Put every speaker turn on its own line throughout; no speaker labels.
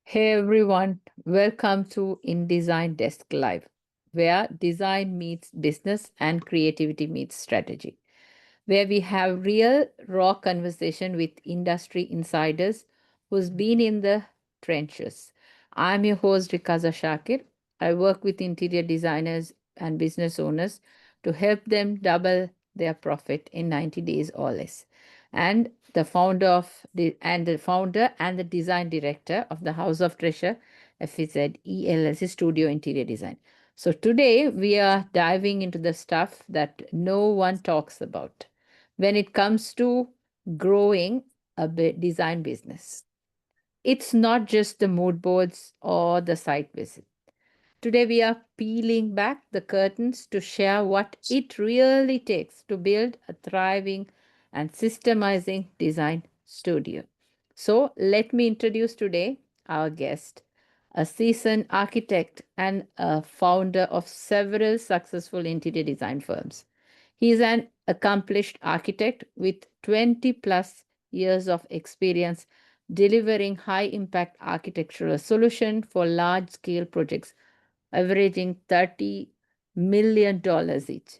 Hey everyone, welcome to INDesignDesk Live, where design meets business and creativity meets strategy, where we have real, raw conversation with industry insiders who's been in the trenches. I'm your host, Rikaza Shakir. I work with interior designers and business owners to help them double their profit in 90 days or less. And the founder and the design director of the House of Treasure FZ ELLC Studio Interior Design. So today we are diving into the stuff that no one talks about when it comes to growing a design business. It's not just the mood boards or the site visit. Today, we are peeling back the curtains to share what it really takes to build a thriving and systemizing design studio. So, let me introduce today our guest, a seasoned architect and a founder of several successful interior design firms. He is an accomplished architect with 20 plus years of experience delivering high impact architectural solutions for large scale projects averaging $30 million each.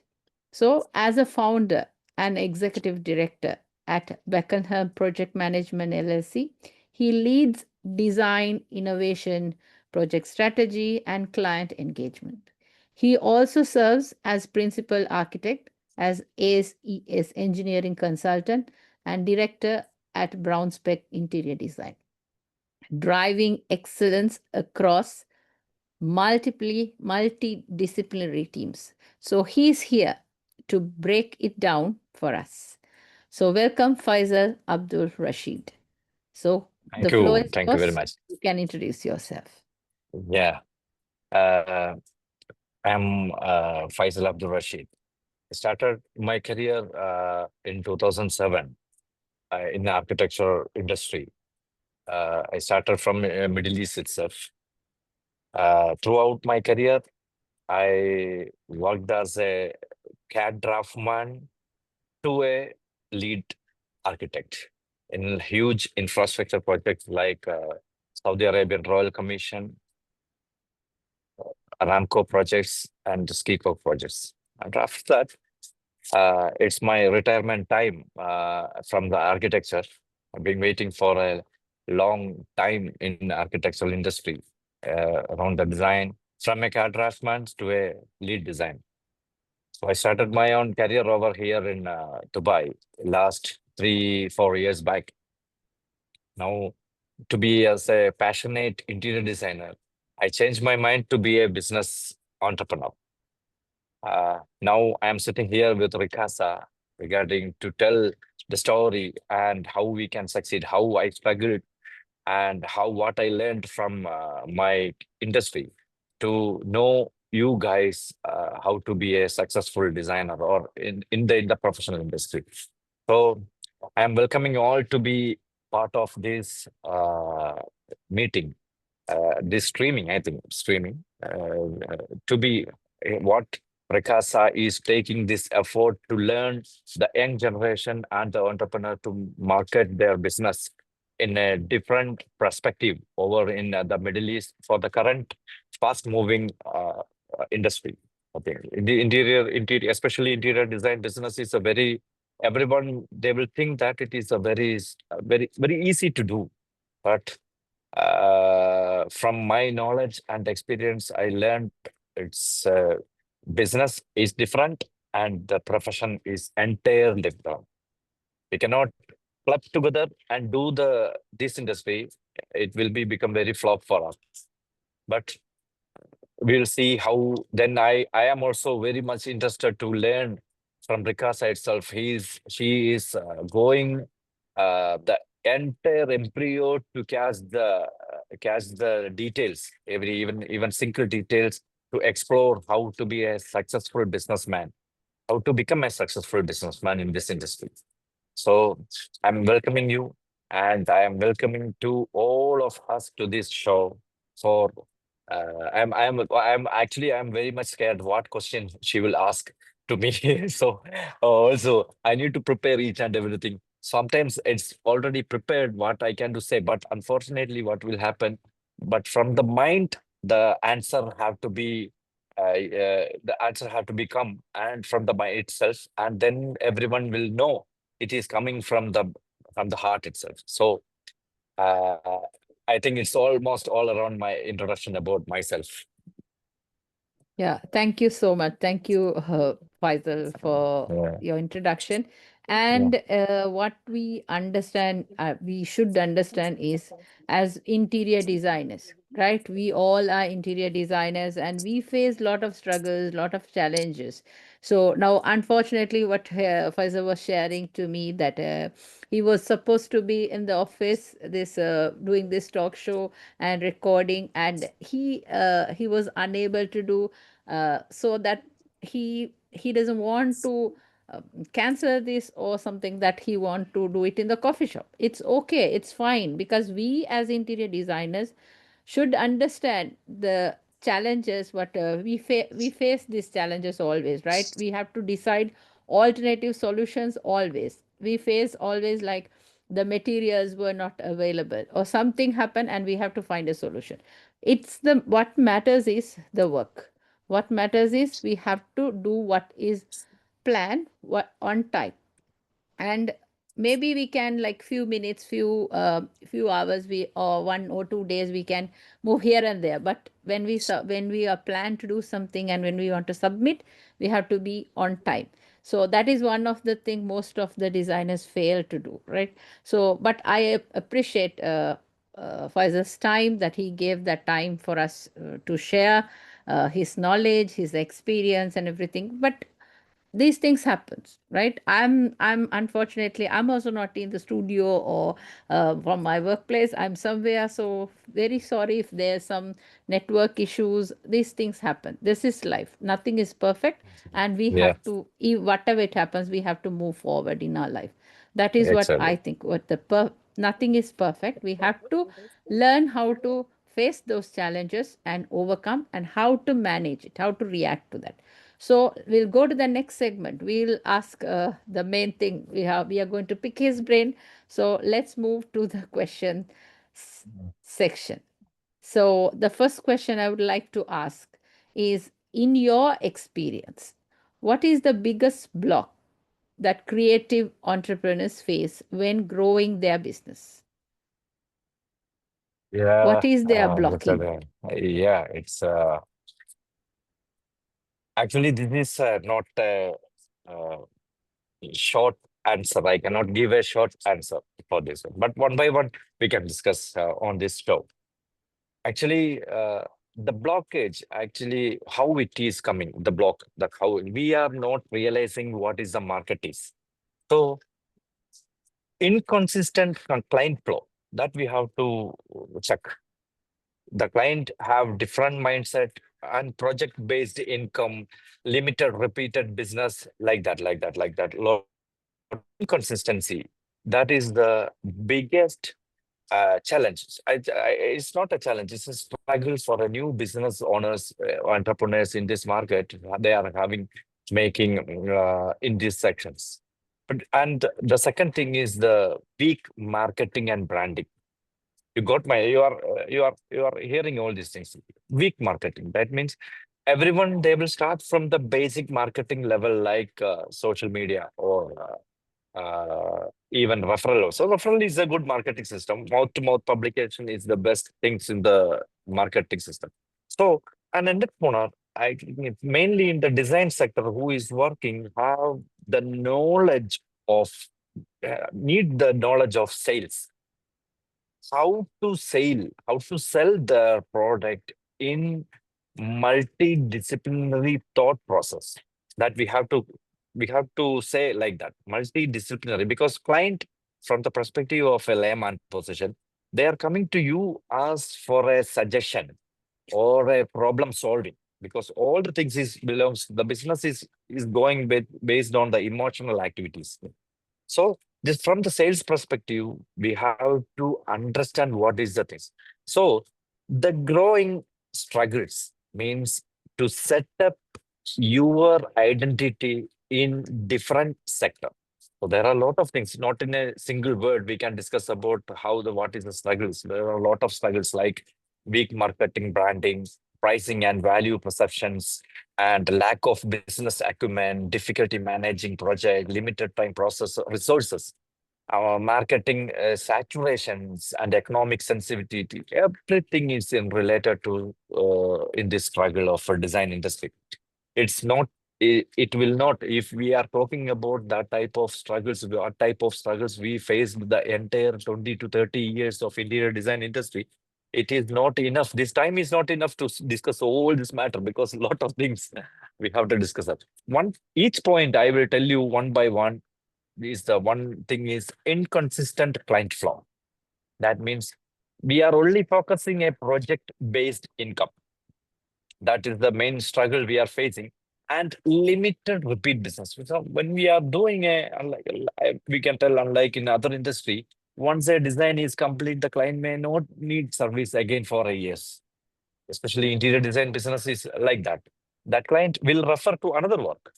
So, as a founder and executive director at Beckenham Project Management LLC, he leads design, innovation, project strategy, and client engagement. He also serves as principal architect, as ASES engineering consultant, and director at Brownspec Interior Design, driving excellence across multidisciplinary teams. So he's here to break it down for us. So welcome Faisal Abdul Rasheed. So the
Thank
floor
you.
is
Thank you very
yours.
much.
You can introduce yourself.
Yeah. Uh, I'm Faisal Abdul Rasheed. I started my career in 2007 in the architecture industry. I started from Middle East itself. Throughout my career, I worked as a CAD draftman to a lead architect in huge infrastructure projects like Saudi Arabian Royal Commission, Aramco projects, and Skiko projects. And after that, it's my retirement time from the architecture. I've been waiting for a long time in architectural industry around the design, from a CAD draftsman to a lead design. So I started my own career over here in Dubai last 3-4 years back. Now, to be as a passionate interior designer, I changed my mind to be a business entrepreneur. Now I'm sitting here with Rikasa regarding to tell the story and how we can succeed, how I struggled, and how what I learned from my industry to know you guys how to be a successful designer or in the professional industry. So I am welcoming you all to be part of this meeting, this streaming, I think, streaming, to be what Rekasa is taking this effort to learn the young generation and the entrepreneur to market their business in a different perspective over in the Middle East for the current fast-moving industry. I think in the interior, especially interior design business is a very everyone they will think that it is a very easy to do, but from my knowledge and experience, I learned it's business is different and the profession is entirely different. We cannot club together and do this industry. It will become very flop for us. But we'll see how. Then I am also very much interested to learn from Rikasa itself. She is going the entire embryo to catch the details, even single details to explore how to be a successful businessman, how to become a successful businessman in this industry. So I'm welcoming you, and I am welcoming to all of us to this show. For I'm very much scared what question she will ask to me. So also I need to prepare each and everything. Sometimes it's already prepared what I can to say, but unfortunately, what will happen? but from the mind, the answer have to be come and from the mind itself, and then everyone will know it is coming from the heart itself. So uh, I think it's almost all around my introduction about myself.
Yeah, thank you so much. Thank you, Faisal, for
Yeah,
your introduction.
yeah,
And what we should understand is, as interior designers, right? We all are interior designers and we face a lot of struggles, lot of challenges. So now, unfortunately, what Faisal was sharing to me that he was supposed to be in the office, this doing this talk show and recording, and he was unable to do, so that he doesn't want to cancel this or something, that he want to do it in the coffee shop. It's okay, it's fine, because we as interior designers should understand the challenges. What we face these challenges always, right? We have to decide alternative solutions always. We face always, like, the materials were not available or something happened and we have to find a solution. It's the what matters is the work. What matters is we have to do what is planned, what on time. And maybe we can, like, few minutes, few hours, we or 1 or 2 days we can move here and there. But when we are planned to do something and when we want to submit, we have to be on time. So that is one of the thing most of the designers fail to do, right? So but I appreciate Faisal's time, that he gave that time for us to share his knowledge, his experience and everything. But these things happens, right? I'm unfortunately, I'm also not in the studio or from my workplace. I'm somewhere, so very sorry if there's some network issues. These things happen. This is life, nothing is perfect. And we
yeah,
have to, whatever it happens, we have to move forward in our life. That is what I
exactly.
think. Nothing is perfect. We have to learn how to face those challenges and overcome, and how to manage it, how to react to that. So we'll go to the next segment. We'll ask the main thing. We are going to pick his brain. So let's move to the question section. So the first question I would like to ask is, in your experience, what is the biggest block that creative entrepreneurs face when growing their business?
Yeah,
What is their
that's
blocking?
yeah, it's actually this is not a uh, short answer. I cannot give a short answer for this one, but one by one we can discuss on this show. Actually, the blockage, actually, how it is coming, the block, that how we are not realizing what is the market is. So inconsistent client flow, that we have to check. The client have different mindset and project-based income, limited repeated business, like that. Lot of inconsistency. That is the biggest challenge. It's not a challenge. It's a struggle for a new business owners, entrepreneurs in this market. They are having making in these sections. But and the second thing is the weak marketing and branding. You are hearing all these things. Weak marketing. That means everyone they will start from the basic marketing level, like social media or even referral. So referral is a good marketing system. Mouth to mouth publication is the best things in the marketing system. So an entrepreneur, I think it's mainly in the design sector who is working, have the knowledge of need the knowledge of sales, how to sell the product in multidisciplinary thought process. That we have to say like that, multidisciplinary, because client, from the perspective of a layman position, they are coming to you as for a suggestion or a problem solving, because all the things is belongs the business is going based on the emotional activities. So this, from the sales perspective, we have to understand what is the things. So the growing struggles means to set up your identity in different sector. So there are a lot of things, not in a single word we can discuss about how the what is the struggles. There are a lot of struggles, like weak marketing branding, pricing and value perceptions, and lack of business acumen, difficulty managing project, limited time process resources, our marketing saturations and economic sensitivity, everything is in related to in this struggle of a design industry. It's not, it will not, if we are talking about that type of struggles, what type of struggles we faced the entire 20 to 30 years of interior design industry, it is not enough. This time is not enough to discuss all this matter, because a lot of things we have to discuss that. One, each point I will tell you one by one is the one thing is inconsistent client flow. That means we are only focusing a project-based income. That is the main struggle we are facing, and limited repeat business. So when we are doing we can tell, unlike in other industry, once a design is complete, the client may not need service again for a years. Especially interior design business is like that. That client will refer to another work,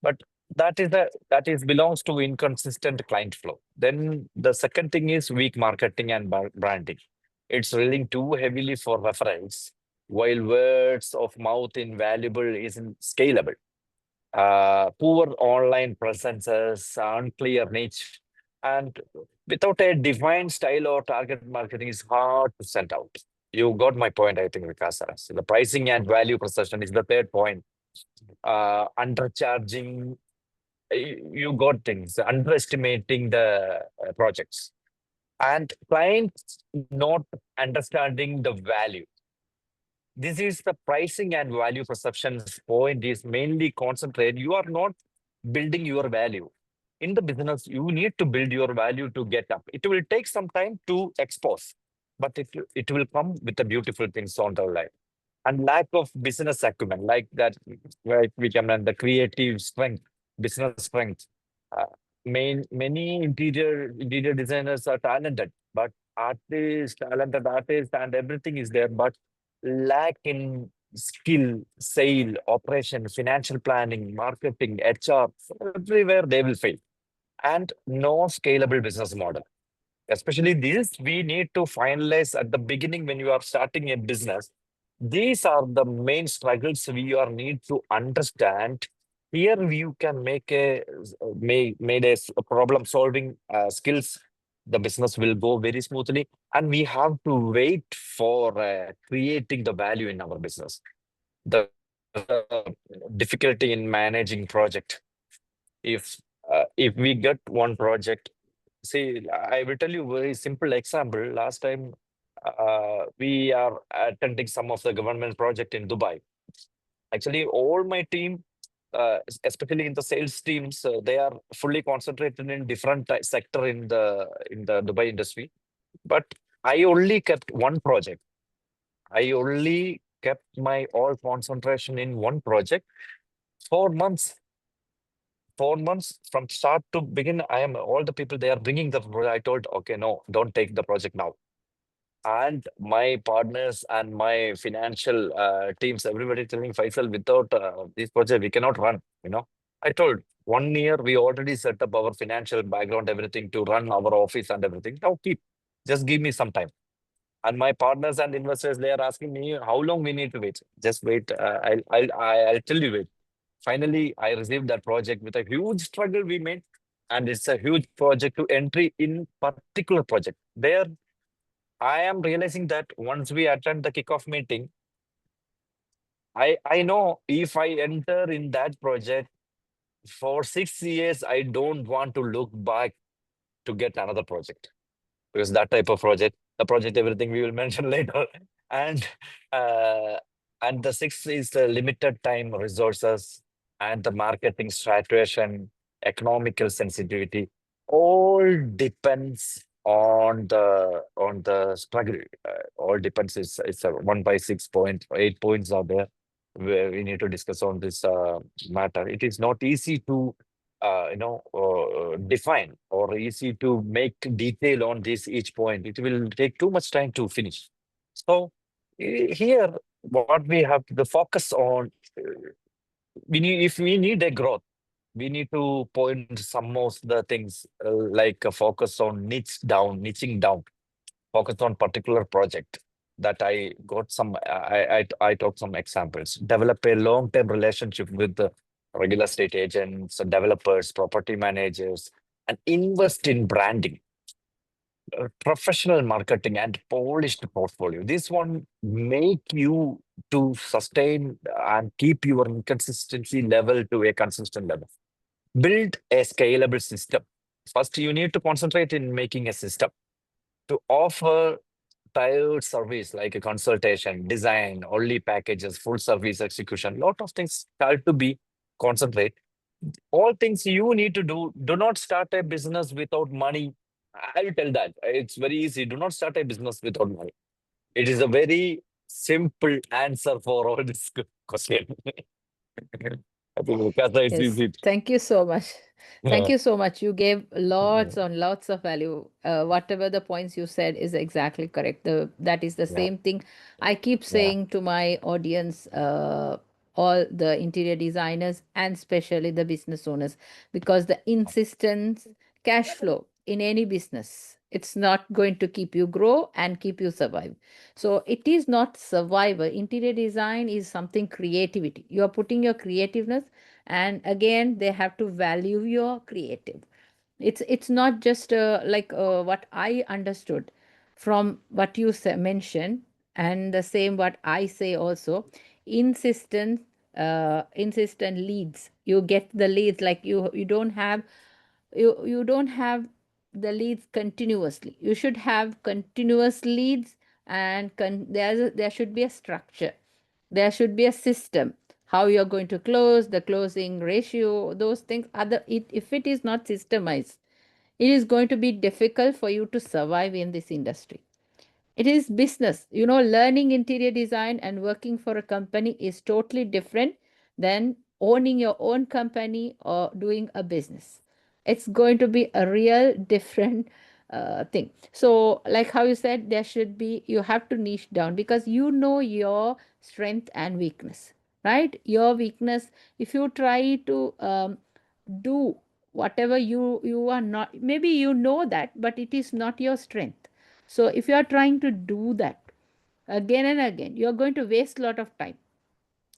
but that is belongs to inconsistent client flow. Then the second thing is weak marketing and branding. It's relying too heavily for reference, while words of mouth invaluable isn't scalable. Poor online presences, unclear niche, and without a defined style or target marketing is hard to send out. You got my point, I think, Vikas. So the pricing and value perception is the third point. Undercharging, you got things, underestimating the projects, and clients not understanding the value. This is the pricing and value perceptions point is mainly concentrate. You are not building your value. In the business, you need to build your value to get up. It will take some time to expose, but it will come with the beautiful things on the line. And lack of business acumen, like that, right? We can the creative strength, business strength. Uh, many interior designers are talented, but talented artists, and everything is there, but lack in skill, sale, operation, financial planning, marketing, HR, everywhere they will fail. And no scalable business model. Especially this, we need to finalize at the beginning when you are starting a business. These are the main struggles we are need to understand. Here you can make made a problem solving skills. The business will go very smoothly, and we have to wait for creating the value in our business. The difficulty in managing project. If we get one project, see, I will tell you a very simple example. Last time, we are attending some of the government project in Dubai. Actually, all my team, especially in the sales teams, they are fully concentrated in different sector in the Dubai industry. But I only kept one project. I only kept my all concentration in one project. 4 months 4 months from start to begin, I am all the people they are bringing the project. I told, okay, no, don't take the project now. And my partners and my financial teams, everybody telling Faisal, without this project, we cannot run. I told 1 year we already set up our financial background, everything to run our office and everything. Now keep, just give me some time. And my partners and investors, they are asking me how long we need to wait. Just wait. I'll tell you wait. Finally, I received that project with a huge struggle we made, and it's a huge project to entry in particular project. There, I am realizing that once we attend the kickoff meeting, I know if I enter in that project for 6 years, I don't want to look back to get another project, because that type of project, the project, everything we will mention later. And uh, and the sixth is the limited time resources and the marketing saturation, economical sensitivity. All depends on the struggle. All depends. It's a 1 by 6.8 points are there where we need to discuss on this matter. It is not easy to define or easy to make detail on this each point. It will take too much time to finish. So here, what we have to focus on, we need if we need a growth, we need to point some of the things like a focus on niching down, focus on particular project, that I got some, I took some examples. Develop a long-term relationship with the real estate agents, developers, property managers, and invest in branding, professional marketing, and polished portfolio. This one make you to sustain and keep your inconsistency level to a consistent level. Build a scalable system. First, you need to concentrate in making a system to offer tiered service like a consultation, design, only packages, full service execution. Lot of things have to be concentrate. All things you need to do. Do not start a business without money. I will tell that. It's very easy. Do not start a business without money. It is a very simple answer for all this question. I think because it's
Yes,
easy.
thank you so much. Thank
Yeah,
you so much. You gave
yeah,
lots on lots of value. Whatever the points you said is exactly correct. That is the
yeah,
same thing I keep
yeah.
saying to my audience, all the interior designers and especially the business owners, because the insistence cash flow in any business, it's not going to keep you grow and keep you survive. So it is not survivor. Interior design is something creativity. You are putting your creativeness, and again they have to value your creative. It's not just like what I understood from what you mentioned, and the same what I say also. Insistent leads, you get the leads, like you don't have, you don't have the leads continuously. You should have continuous leads, and there should be a structure, there should be a system, how you're going to close, the closing ratio, those things. If it is not systemized, it is going to be difficult for you to survive in this industry. It is business. Learning interior design and working for a company is totally different than owning your own company or doing a business. It's going to be a real different thing. So, like how you said, you have to niche down because you know your strength and weakness, right? Your weakness, if you try to do whatever you are not, maybe you know that, but it is not your strength. So if you are trying to do that again and again, you are going to waste a lot of time.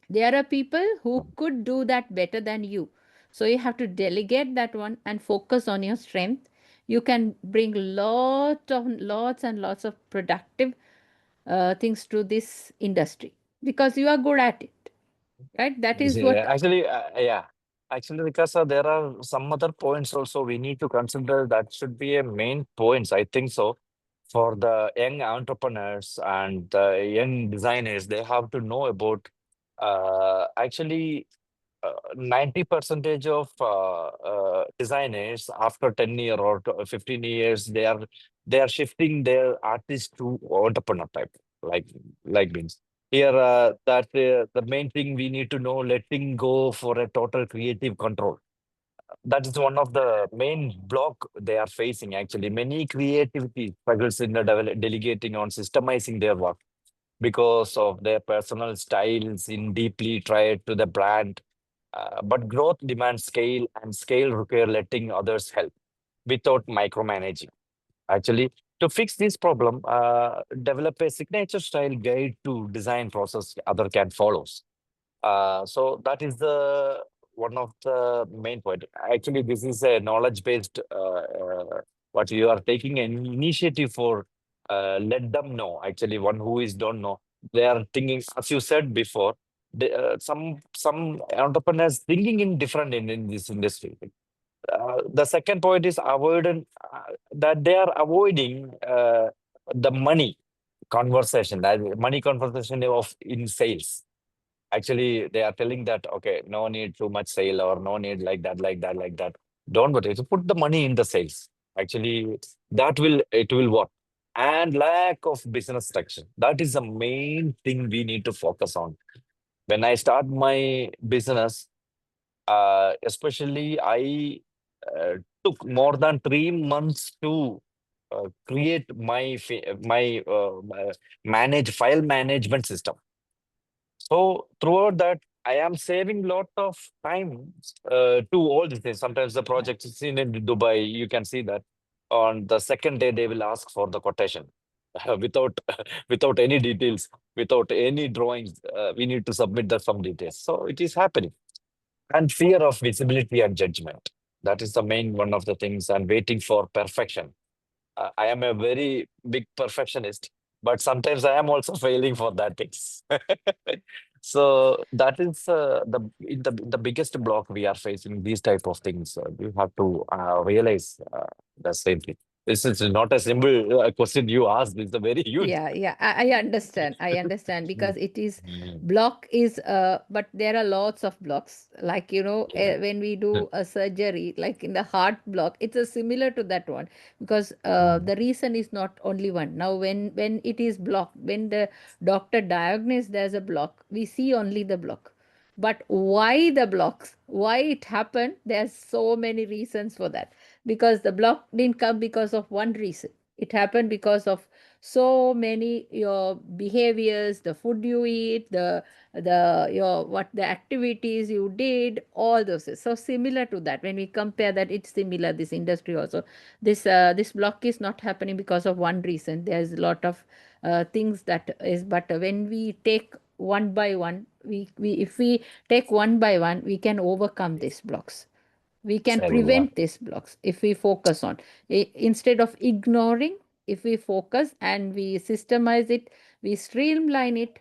There are people who could do that better than you. So you have to delegate that one and focus on your strength. You can bring lots and lots of productive things to this industry because you are good at it, right? That is
Yeah,
what.
actually, yeah. Actually, because there are some other points also we need to consider that should be a main points. I think so. For the young entrepreneurs and the young designers, they have to know about actually 90 percentage of designers after 10 year or 15 years, they are shifting their artist to entrepreneur type, like means here that the main thing we need to know, letting go for a total creative control. That is one of the main block they are facing. Actually, many creativity struggles in the delegating on systemizing their work because of their personal styles in deeply tied to the brand. But growth demands scale, and scale require letting others help without micromanaging. Actually, to fix this problem, develop a signature style guide to design process other can follow. So that is the one of the main point. Actually, this is a knowledge-based what you are taking an initiative for. Let them know. Actually, one who is don't know, they are thinking as you said before. Some entrepreneurs thinking in different in this industry. The second point is that they are avoiding the money conversation, that money conversation of in sales. Actually, they are telling that, okay, no need too much sale or no need like that, like that, like that. Don't worry. So put the money in the sales. Actually, it will work. And lack of business structure. That is the main thing we need to focus on. When I start my business, especially I uh, took more than 3 months to create my manage file management system. So throughout that, I am saving lot of time to all these things. Sometimes the project is in Dubai. You can see that on the second day they will ask for the quotation. without without any details, without any drawings. We need to submit some details. So it is happening. And fear of visibility and judgment. That is the main one of the things. And waiting for perfection. I am a very big perfectionist, but sometimes I am also failing for that things. So that is the biggest block we are facing. These type of things. You have to realize the same thing. This is not a simple question you asked. It's a very huge.
Yeah, yeah, I understand. I understand
Mm,
because it is
mm,
block is but there are lots of blocks. Like,
yeah.
when we do a surgery, like in the heart block, it's a similar to that one because
Mm,
the reason is not only one. Now, when it is blocked, when the doctor diagnoses there's a block, we see only the block. But why the blocks? Why it happened? There's so many reasons for that. Because the block didn't come because of one reason. It happened because of so many your behaviors, the food you eat, the your what the activities you did, all those. So similar to that, when we compare that, it's similar. This industry also, this block is not happening because of one reason. There's a lot of things that is, but when we take one by one, we if we take one by one, we can overcome these blocks. We can
exactly, yeah.
prevent these blocks if we focus on, instead of ignoring. If we focus and we systemize it, we streamline it,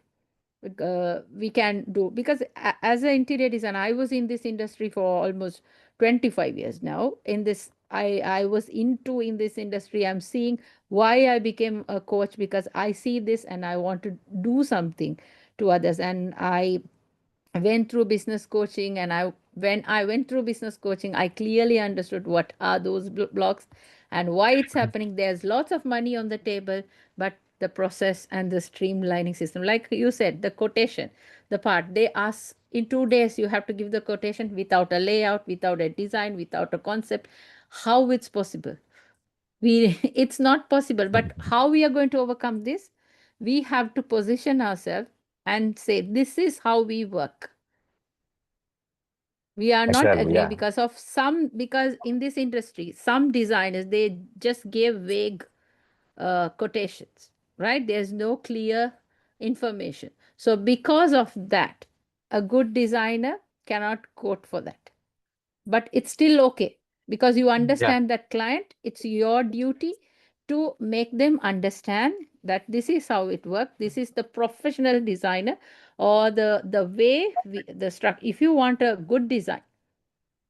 we can do. Because as an interior designer, I was in this industry for almost 25 years now. In this, I was into in this industry. I'm seeing why I became a coach, because I see this and I want to do something to others. And I went through business coaching, and I when I went through business coaching, I clearly understood what are those blocks and why it's happening. There's lots of money on the table, but the process and the streamlining system, like you said, the quotation, the part they ask in 2 days, you have to give the quotation without a layout, without a design, without a concept. How it's possible? We it's not possible. But how we are going to overcome this? We have to position ourselves and say, this is how we work. We are not
Exactly,
agree
yeah.
because of some, because in this industry some designers, they just give vague quotations, right? There's no clear information. So because of that, a good designer cannot quote for that. But it's still okay, because you
Yeah.
understand that client. It's your duty to make them understand that this is how it works. This is the professional designer, or the way the structure. If you want a good design,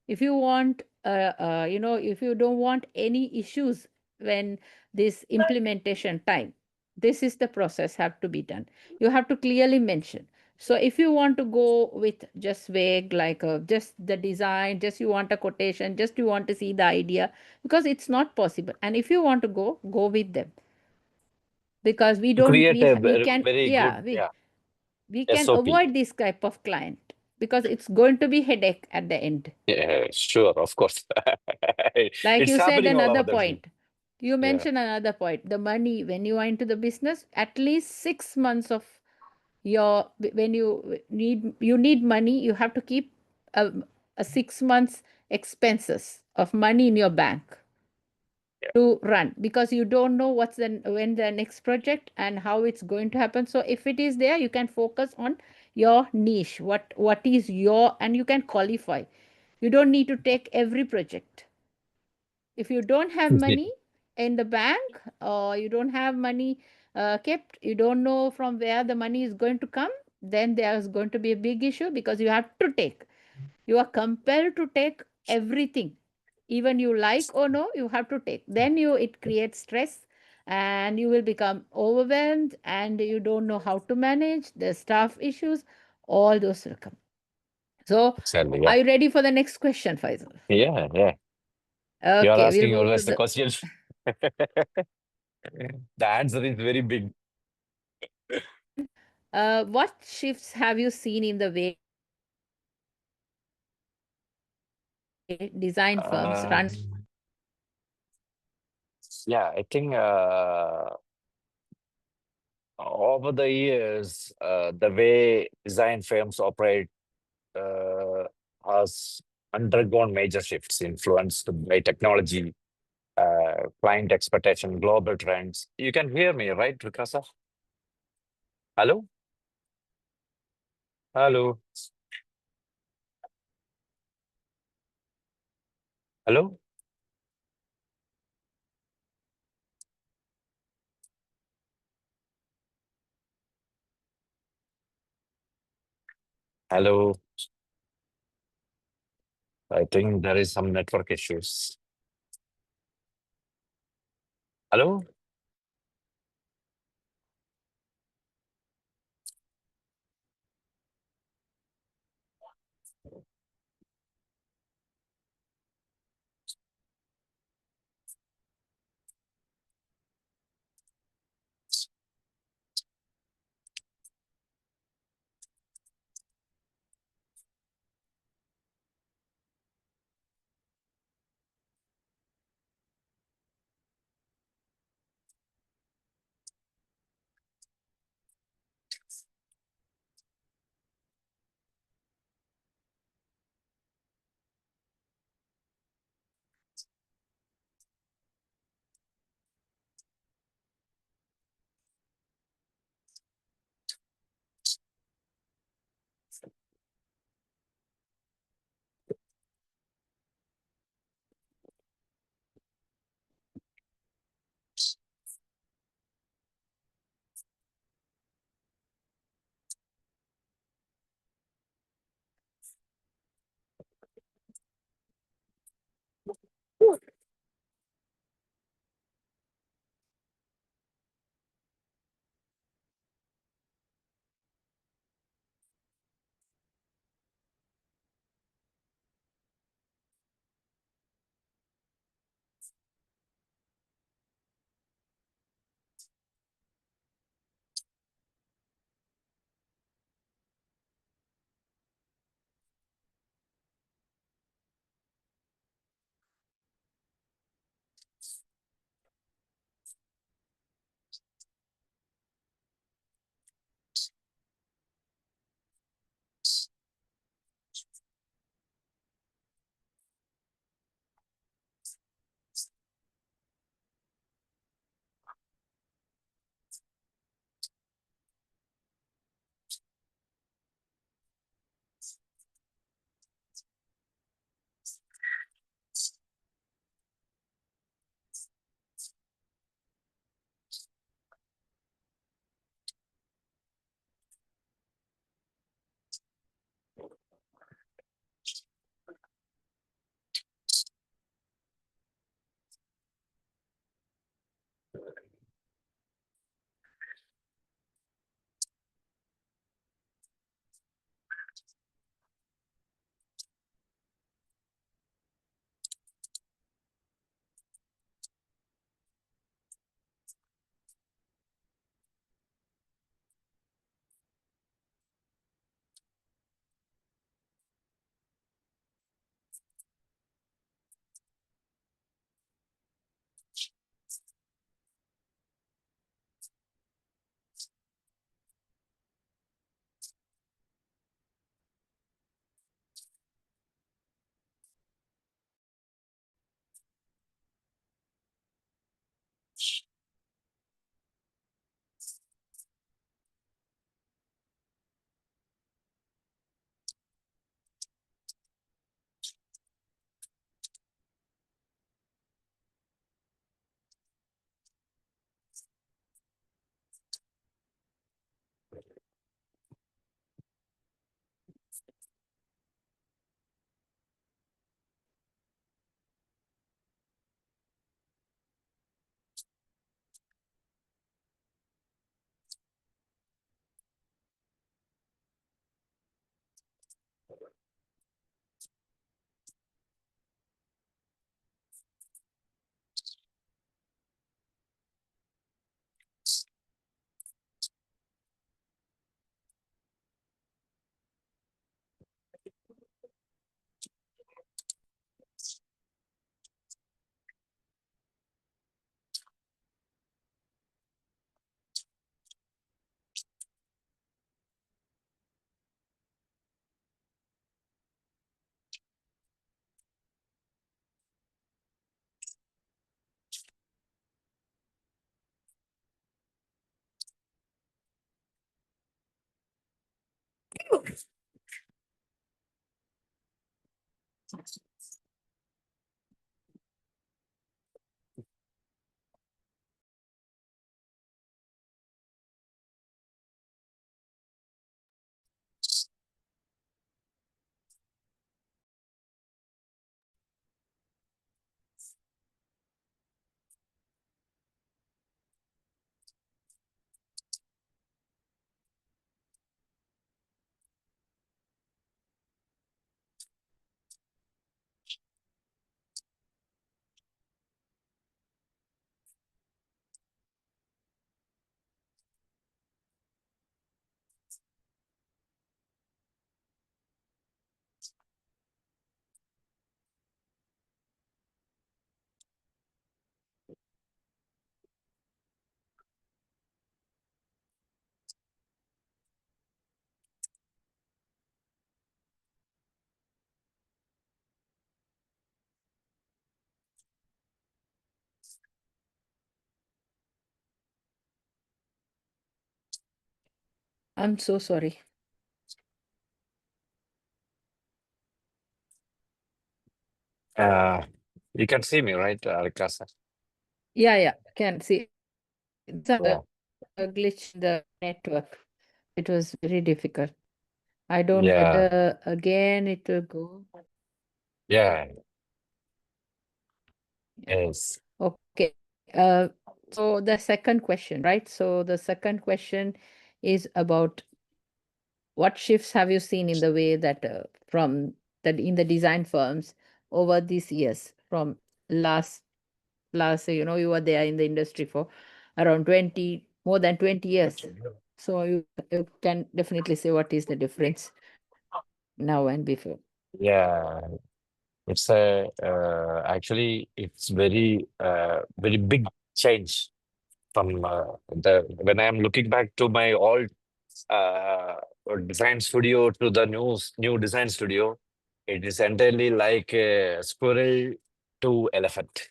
if you want if you don't want any issues when this implementation time, this is the process have to be done. You have to clearly mention. So if you want to go with just vague, like just the design, just you want a quotation, just you want to see the idea, because it's not possible. And if you want to go with them, because we
To
don't
create a
we
very,
can,
very
yeah,
good,
we
yeah,
we can
SOP.
avoid this type of client, because it's going to be headache at the end.
Yeah, sure, of course.
Like
It's
you said,
happening all
another
over the time.
point. You
Yeah.
mentioned another point. The money, when you are into the business, at least 6 months of your, when you need money, you have to keep a, a 6 months expenses of money in your bank
Yeah.
to run, because you don't know what's the when the next project and how it's going to happen. So if it is there, you can focus on your niche, what is your, and you can qualify. You don't need to take every project. If you don't have money in the bank, or you don't have money kept, you don't know from where the money is going to come, then there's going to be a big issue, because you have to take, you are compelled to take everything, even you like or no, you have to take. Then you it creates stress, and you will become overwhelmed, and you don't know how to manage the staff issues. All those will come. So
Exactly, yeah.
are you ready for the next question, Faisal?
Yeah, yeah. You are
Okay, we'll
asking
move to
always the
the
question. The answer is very big.
What shifts have you seen in the way design firms run businesses recently?
Yeah, I think over the years, the way design firms operate uh, has undergone major shifts influenced by technology, client expectation, global trends. You can hear me, right, Vikasa? Hello? Hello? Hello? Hello? I think there is some network issues. Hello?
I'm so sorry.
Uh, you can see me, right, Rikasa?
Yeah, can see. It's
Yeah.
a glitch in the network. It was very difficult. I don't know
Yeah.
whether again it will go.
Yeah.
Yeah.
Yes.
Okay. So the second question, right? So the second question is about what shifts have you seen in the way that from that in the design firms over these years from last you were there in the industry for around 20 more than 20 years, so you can definitely say what is the difference now and before.
Yeah. It's a actually it's very big change from the when I'm looking back to my old uh, design studio to the new design studio. It is entirely like a squirrel to elephant.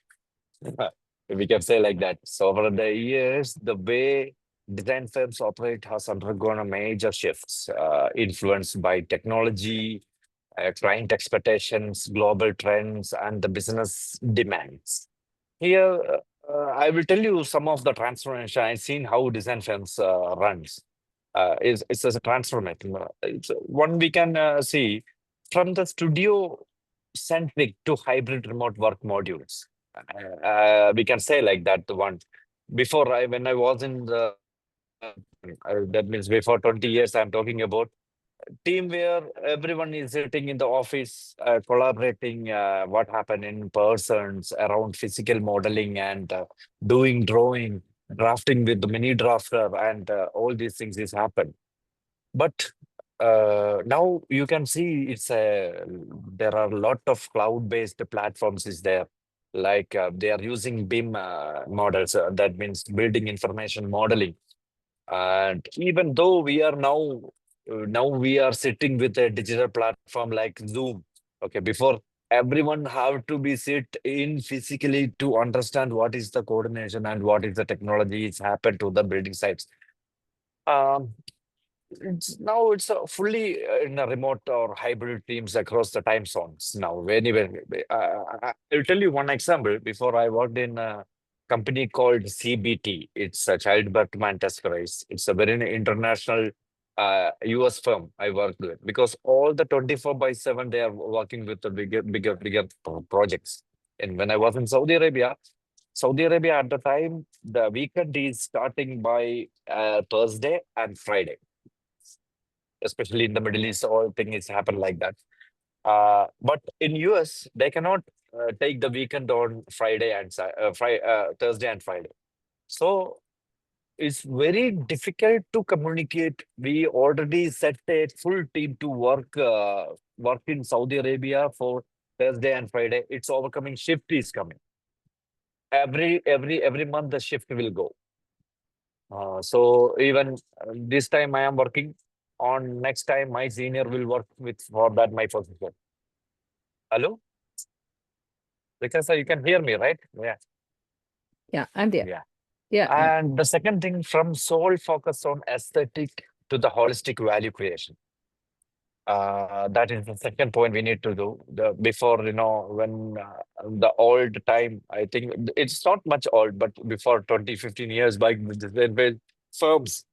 We can say like that. So over the years, the way design firms operate has undergone a major shifts, influenced by technology, client expectations, global trends, and the business demands. Here, I will tell you some of the transformation I've seen how design firms runs. It's as a transformation. It's one we can see from the studio centric to hybrid remote work modules. We can say like that. The one before when I was in the that means before 20 years I'm talking about team where everyone is sitting in the office, collaborating what happened in persons around physical modeling and doing drawing, drafting with the mini drafter, and all these things is happen. But now you can see it's a there are a lot of cloud-based platforms is there. Like they are using BIM models. That means building information modeling, and even though we are now we are sitting with a digital platform like Zoom. Okay, before everyone have to be sit in physically to understand what is the coordination and what is the technology is happened to the building sites. Um, it's fully in a remote or hybrid teams across the time zones now. Anyway, I'll tell you one example. Before I worked in a company called CBT. It's a child birth test race. It's a very international US firm I worked with because all the 24/7 they are working with the bigger projects. And when I was in Saudi Arabia at the time, the weekend is starting by Thursday and Friday, especially in the Middle East, all things happen like that. But in US, they cannot take the weekend on Friday and Thursday and Friday. So it's very difficult to communicate. We already set a full team to work in Saudi Arabia for Thursday and Friday. It's overcoming shift is coming. Every month the shift will go. So even this time I am working on next time my senior will work with for that my position. Hello? Because you can hear me, right? Yeah.
Yeah, I'm there.
Yeah.
Yeah.
And the second thing from sole focus on aesthetic to the holistic value creation. That is the second point we need to do. Before, when the old time, I think it's not much old, but before 20, 15 years back, there were firms,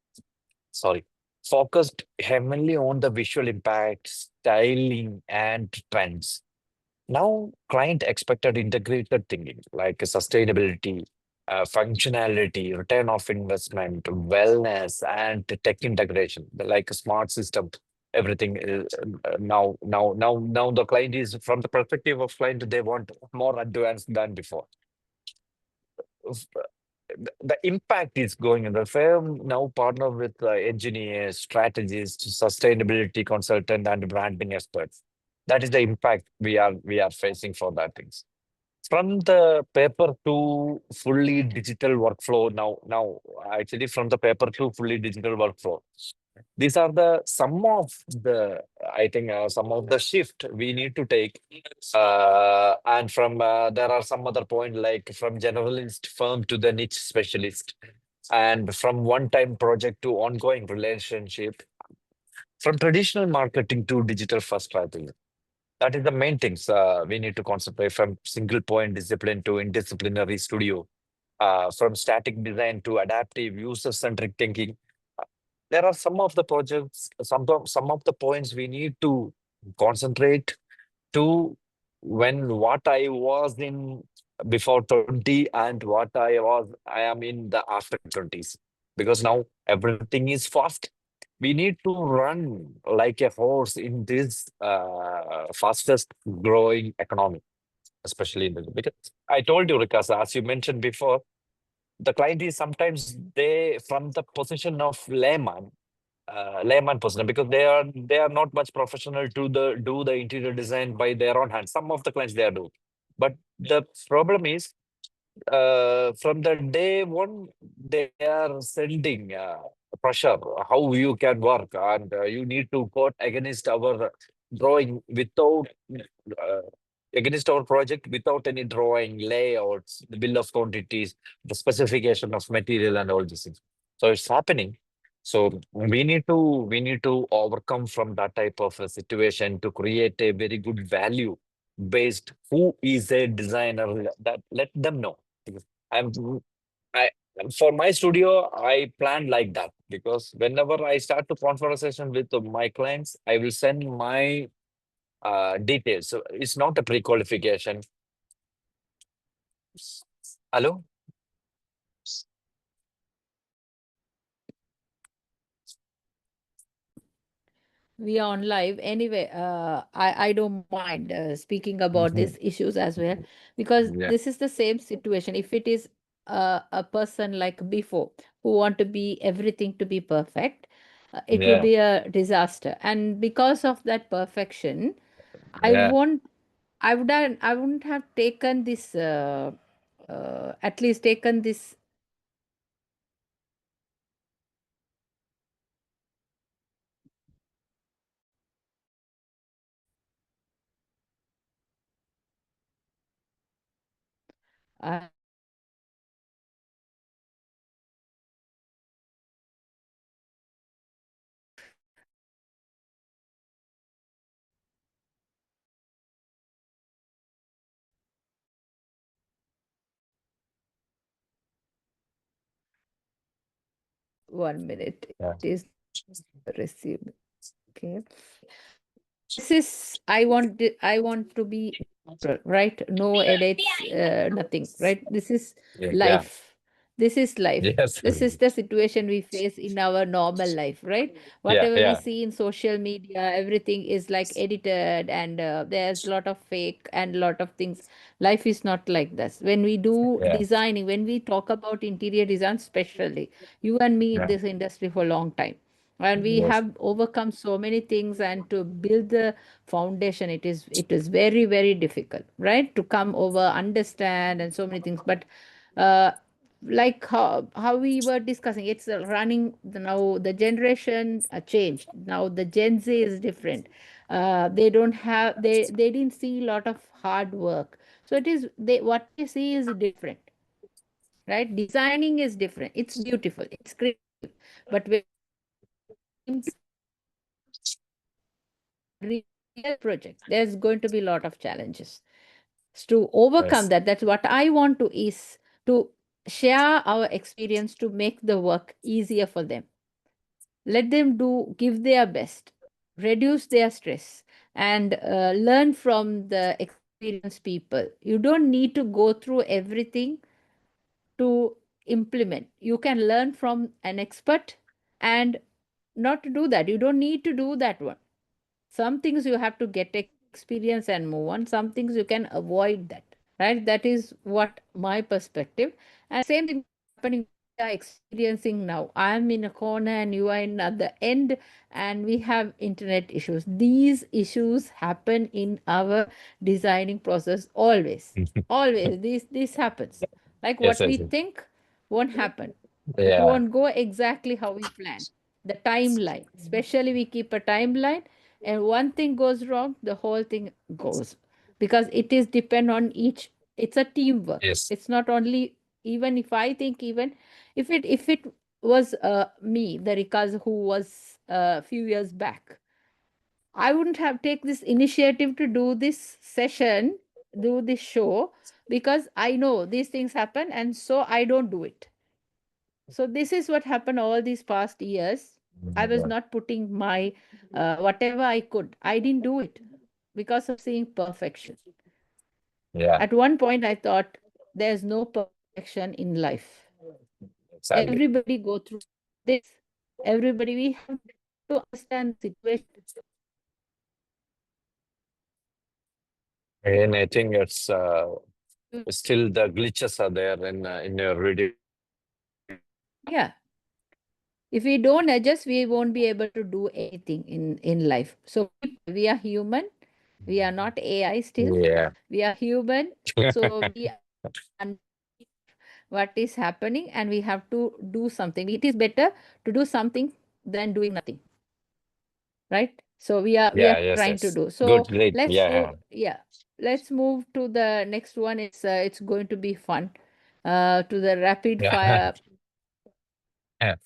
sorry, focused heavily on the visual impact, styling, and trends. Now, client expected integrated thinking like sustainability, functionality, return of investment, wellness, and tech integration, like a smart system. Everything is now the client is from the perspective of client, they want more advanced than before. F- the impact is going in the firm now partner with engineers, strategists, sustainability consultant, and branding experts. That is the impact we are facing for that things. From the paper to fully digital workflow now actually from the paper to fully digital workflow. These are the some of the I think some of the shift we need to take. And from there are some other point like from generalist firm to the niche specialist, and from one-time project to ongoing relationship, from traditional marketing to digital first strategy. That is the main things we need to concentrate, from single point discipline to interdisciplinary studio, from static design to adaptive user-centric thinking. Uh, There are some of the projects, some of the points we need to concentrate to when what I was in before 20 and I am in the after 20s. Because now everything is fast. We need to run like a horse in this fastest growing economy, especially in the because I told you, Rikas, as you mentioned before, the client is sometimes they from the position of layman person, because they are not much professional to do the interior design by their own hands. Some of the clients they are do, but the problem is from the day one they are sending pressure how you can work, and you need to quote against our drawing without uh, against our project without any drawing layouts, the bill of quantities, the specification of material, and all these things. So it's happening. So we need to overcome from that type of a situation to create a very good value based. Who is a designer, that let them know. Because I'm I for my studio I plan like that, because whenever I start to conversation with my clients, I will send my details. So it's not a pre-qualification. Hello?
We are on live anyway. I don't mind speaking about these
Mhm.
issues as well, because
Yeah.
this is the same situation. If it is a person like before who want to be everything to be perfect, it will
Yeah.
be a disaster. And because of that perfection, I
Yeah.
won't. I wouldn't have taken this. At least taken this. Uh, 1 minute.
Yeah.
It is received. Okay. This is I want to be natural, right? No edits, nothing, right? This is
Yeah. Yeah.
life. This is life.
Yes.
This is the situation we face in our normal life, right?
Yeah.
Whatever we
Yeah.
see in social media, everything is like edited, and there's a lot of fake and a lot of things. Life is not like this. When we do
Yeah.
designing, when we talk about interior design, especially you and me in
Yeah.
this industry for a long time, and we
Yes.
have overcome so many things, and to build the foundation, it is very, very difficult, right, to come over, understand, and so many things. But uh, like how we were discussing, it's running now. The generation changed. Now the Gen Z is different. They don't have they didn't see a lot of hard work, so it is they what they see is different, right? Designing is different. It's beautiful, it's creative, but when real project, there's going to be a lot of challenges. To overcome
Yes.
that, that's what I want to is to share our experience to make the work easier for them. Let them do, give their best, reduce their stress, and learn from the experienced people. You don't need to go through everything to implement. You can learn from an expert and not to do that. You don't need to do that one. Some things you have to get experience and move on. Some things you can avoid that. Right? That is what my perspective. And same thing is happening what we are experiencing now. I am in a corner and you are in at the end, and we have internet issues. These issues happen in our designing process always. Always. This happens. Like
Yes,
what
yes,
we
yes.
think won't happen. It
Yeah.
won't go exactly how we plan. The timeline, especially we keep a timeline, and one thing goes wrong, the whole thing goes, because it is depend on each. It's a teamwork.
Yes.
It's not only, even if I think, even if it was me, the Rikaz who was a few years back, I wouldn't have take this initiative to do this session, do this show, because I know these things happen, and so I don't do it. So this is what happened all these past years. I was
Yeah.
not putting my whatever I could. I didn't do it because of seeing perfection.
Yeah.
At one point, I thought there's no perfection in life.
Exactly.
Everybody go through this. Everybody, we have to understand the situation.
And I think it's
You-
still the glitches are there in your video.
Yeah. If we don't adjust, we won't be able to do anything in life. So we are human. We are not AI still.
Yeah.
We are human. So we understand what is happening and we have to do something. It is better to do something than doing nothing, right? So we are
Yeah. Yes.
trying to
Yes.
do.
Good.
So
Great.
let's move.
Yeah.
Yeah, let's move to the next one. It's going to be fun. To the rapid
Yeah.
fire.
Yeah.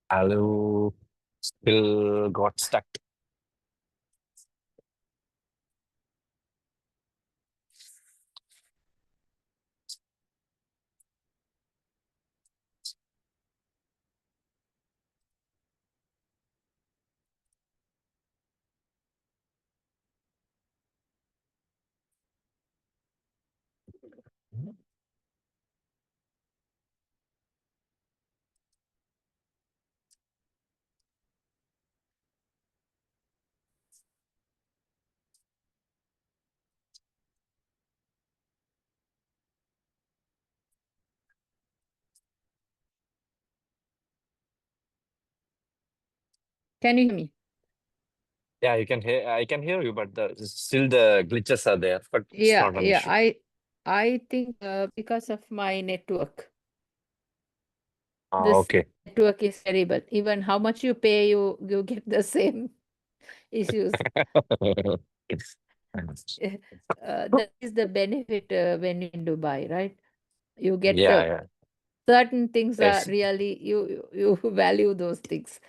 Hello. Still got stuck.
Can you hear me?
Yeah, you can hear. I can hear you, but still the glitches are there. But it's
Yeah,
not an
yeah.
issue.
I think because of my network, this
Okay.
network is terrible. Even how much you pay, you get the same issues. That is the benefit when you're in Dubai, right? You get
Yeah. Yeah.
certain things are
Yes.
really you value those things.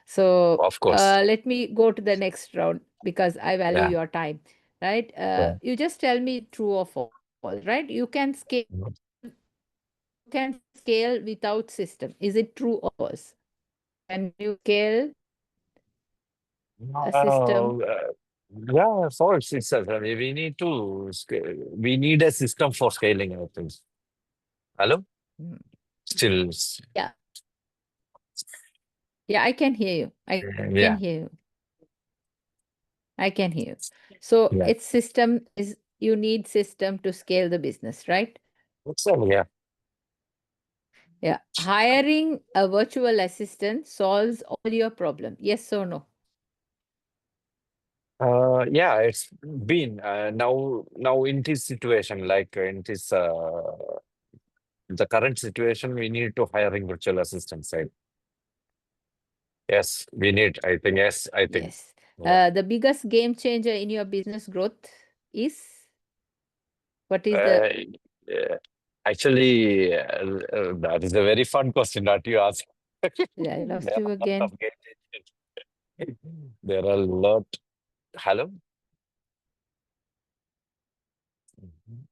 So
Of course.
let me go to the next round because I value
Yeah.
your time, right?
Yeah.
You just tell me true or false, right? You can scale without system. Is it true or false? Can you scale a system?
Yeah, false itself. I mean, we need a system for scaling our things. Hello?
Mm.
Still,
Yeah, yeah, I can hear you. I can hear you.
yeah.
I can hear you. So
Yeah.
its system is, you need system to scale the business, right?
Excel, yeah.
Yeah. Hiring a virtual assistant solves all your problem. Yes or no?
Yeah, it's been now in this situation, like in this the current situation, we need to hiring virtual assistants, right? Yes, we need. I think yes, I think.
Yes.
Yeah.
The biggest game changer in your business growth is, what is the,
Uh, yeah. Actually, that is a very fun question that you ask.
yeah, I
There
lost
are
you
a lot
again.
of games. There are a lot. Hello? Mhm.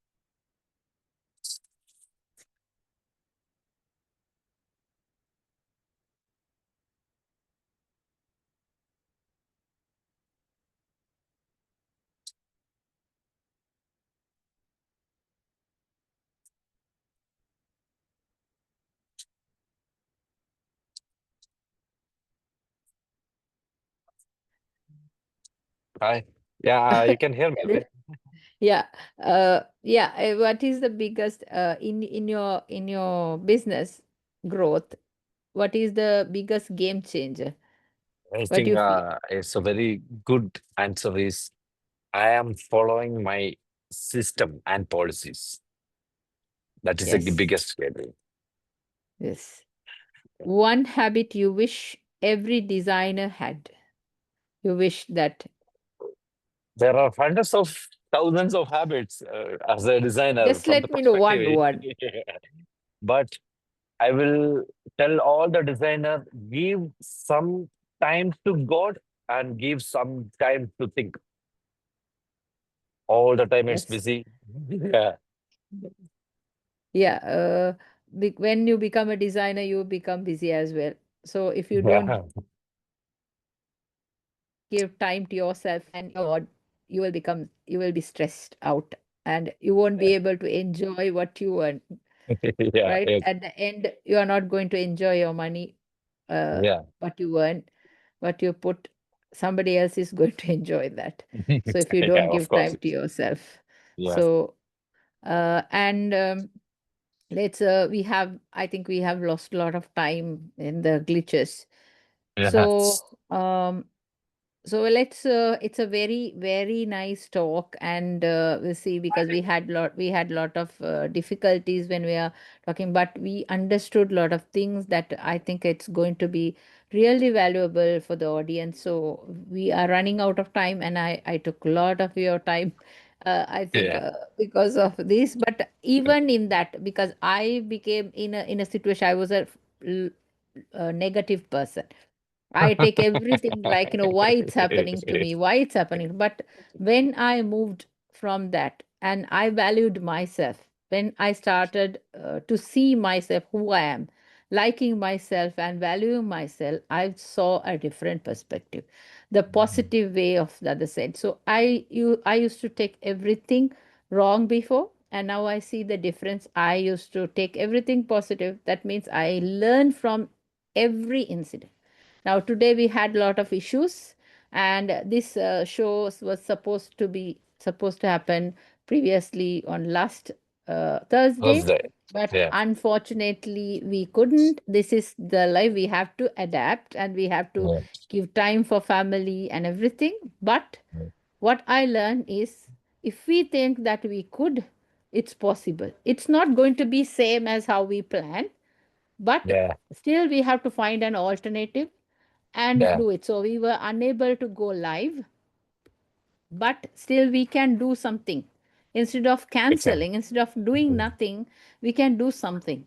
Hi. Yeah, you can hear me,
Yeah,
right?
yeah, yeah. What is the biggest in your business growth? What is the biggest game changer?
I
What do
think
you feel?
it's a very good answer is I am following my system and policies. That is the
Yes,
biggest value.
yes. One habit you wish every designer had. You wish that.
There are hundreds of thousands of habits as a designer
Just
from the
let me know
perspective.
one.
But I will tell all the designer give some time to God and give some time to think. All the time it's
That's
busy. Yeah.
yeah. When you become a designer, you become busy as well. So if you don't
Yeah.
give time to yourself and your God, you will be stressed out and you won't be able to enjoy what you earn,
Yeah.
right?
Yeah.
At the end, you are not going to enjoy your money,
Yeah.
what you earn, what you put, somebody else is going to enjoy that. So if you
Yeah,
don't
of
give
course.
time to yourself.
Yeah.
So, and let's, I think we have lost a lot of time in the glitches.
Yeah.
So, it's a very, very nice talk, and we'll see because we had lot of difficulties when we are talking, but we understood a lot of things that I think it's going to be really valuable for the audience. So we are running out of time, and I took a lot of your time. I think
Yeah.
because of this, but even in that, because I became in a situation, I was a negative person. I take everything like, why it's happening to me, why it's happening. But when I moved from that and I valued myself, when I started to see myself who I am, liking myself and valuing myself, I saw a different perspective, the positive way of the other side. So I used to take everything wrong before, and now I see the difference. I used to take everything positive. That means I learn from every incident. Now, today we had a lot of issues, and this show was supposed to happen previously on last Thursday,
Thursday.
but
Yeah.
unfortunately we couldn't. This is the life. We have to adapt, and we have to
Yeah.
give time for family and everything. But what I learned is, if we think that we could, it's possible. It's not going to be same as how we plan, but
Yeah.
still we have to find an alternative and
Yeah.
do it. So we were unable to go live, but still we can do something. Instead of
Exactly.
canceling, instead of doing nothing, we can do something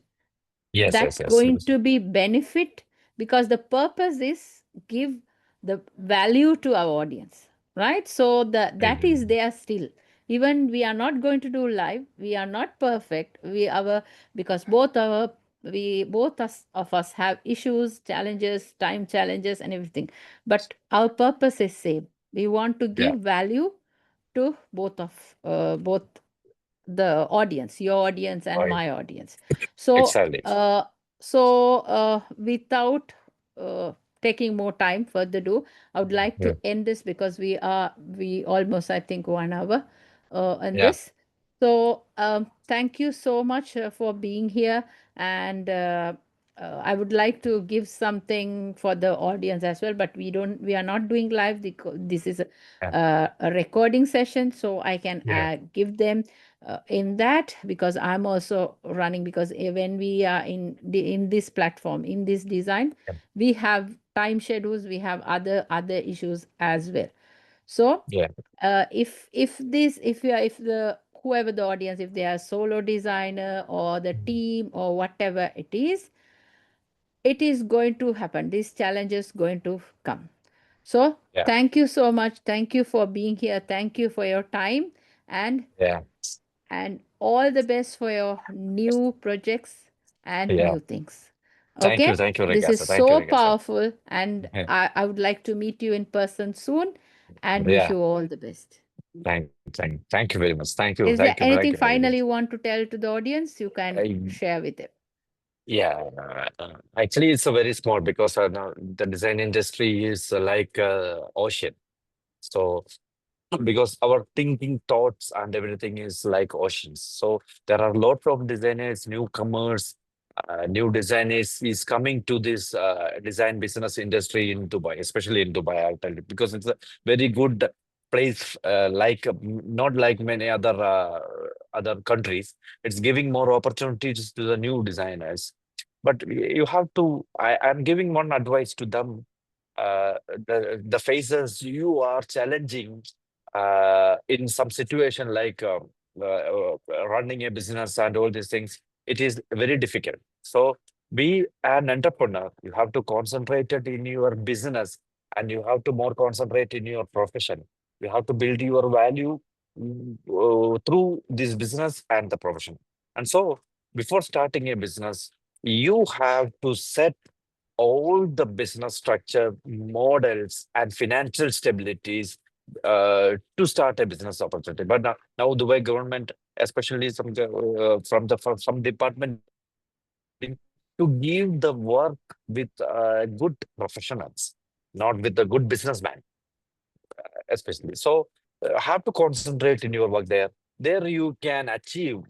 Yes, yes,
that's
yes.
going to be benefit, because the purpose is give the value to our audience, right? So that is
Mhm.
there still. Even we are not going to do live, we are not perfect, we our because both of us have issues, challenges, time challenges and everything, but our purpose is same. We want to
Yeah.
give value to both the audience, your audience and
Right.
my audience. So,
Exactly.
without taking more time further ado, I would like
Yeah.
to end this because we almost, I think, 1 hour on
Yeah.
this. So, thank you so much for being here, and I would like to give something for the audience as well, but we are not doing live. This is
Yeah.
a recording session, so I can
Yeah.
give them in that, because I'm also running, because when we are in this platform, in this design, we have time schedules, we have other issues as well. So
Yeah.
if you are, if the whoever the audience, if they are solo designer or the team or whatever it is going to happen, these challenges going to come. So
Yeah,
thank you so much. Thank you for being here. Thank you for your time, and
yeah,
all the best for your new projects and
yeah.
new things. Okay,
Thank you,
this is
Rekasa. Thank you,
so
Rekasa.
powerful, and I would like to meet you in person soon and wish
Yeah,
you all the best.
thank you very much.
Is there
Thank you
anything
very much.
final you want to tell to the audience? You can
I,
share with them.
yeah, actually, it's a very small because now the design industry is like ocean. So because our thinking thoughts and everything is like oceans, so there are lots of designers, newcomers, new designers is coming to this design business industry in Dubai, especially in Dubai, I'll tell you, because it's a very good place, like not like many other countries. It's giving more opportunities to the new designers, but you have to, I'm giving one advice to them. The phases you are challenging in some situation like running a business and all these things, it is very difficult. So be an entrepreneur. You have to concentrate it in your business, and you have to more concentrate in your profession. You have to build your value through this business and the profession. And so before starting a business, you have to set all the business structure, models, and financial stabilities to start a business opportunity. But now Dubai government, especially from some department, they are providing to give the work with good professionals, not with the good businessman, especially. So have to concentrate in your work there. There you can achieve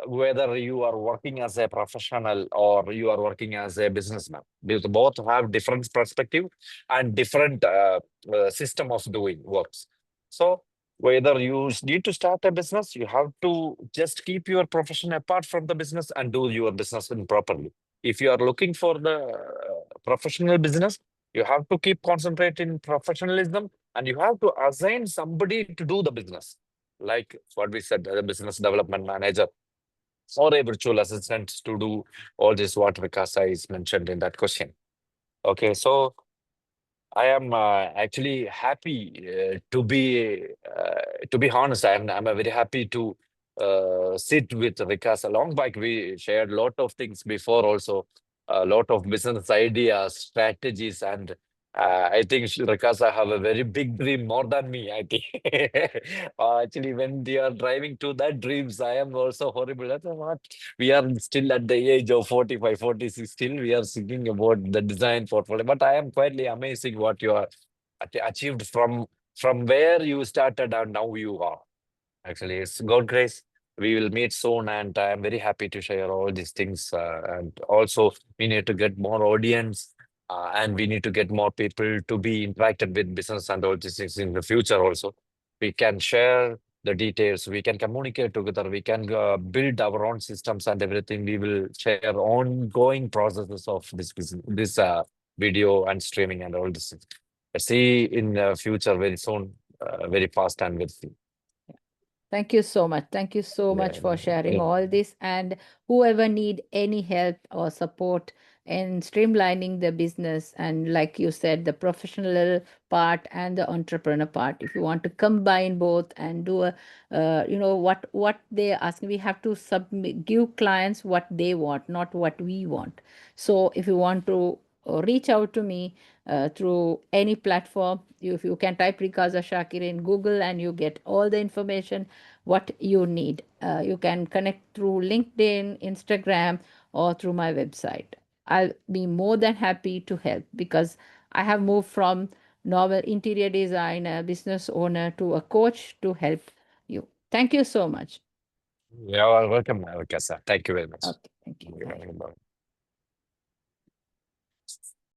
whether you are working as a professional or you are working as a businessman. Because both have different perspective and different system of doing works. So whether you need to start a business, you have to just keep your profession apart from the business and do your business properly. If you are looking for the professional business, you have to keep concentrating professionalism, and you have to assign somebody to do the business, like what we said, the business development manager or a virtual assistant to do all this what Vikasa is mentioned in that question. Okay, so I am actually happy to be honest. I'm very happy to sit with Vikas along. Like we shared a lot of things before, also a lot of business ideas, strategies, and I think Vikas have a very big dream more than me. I think actually when they are driving to that dreams, I am also horrible. That's what we are still at the age of 45, 46. Still, we are thinking about the design portfolio. But I am quietly amazing what you are achieved from where you started and now you are. Actually, it's God grace. We will meet soon, and I'm very happy to share all these things. And also, we need to get more audience, and we need to get more people to be interacted with business and all these things in the future. Also, we can share the details. We can communicate together. We can build our own systems and everything. We will share ongoing processes of this video and streaming and all this. Let's see in the future very soon, very fast and very soon.
Thank you so much. Thank you so much
Yeah,
for sharing
yeah,
all this. And whoever need any help or support in streamlining the business, and like you said, the professional part and the entrepreneur part, if you want to combine both and do a, what they ask, we have to give clients what they want, not what we want. So if you want to reach out to me through any platform. If you can type Rikaza Shakir in Google and you get all the information what you need. You can connect through LinkedIn, Instagram, or through my website. I'll be more than happy to help because I have moved from normal interior designer, business owner to a coach to help you. Thank you so much.
you're welcome, Kasa. Thank you very much.
Okay, thank you. Bye.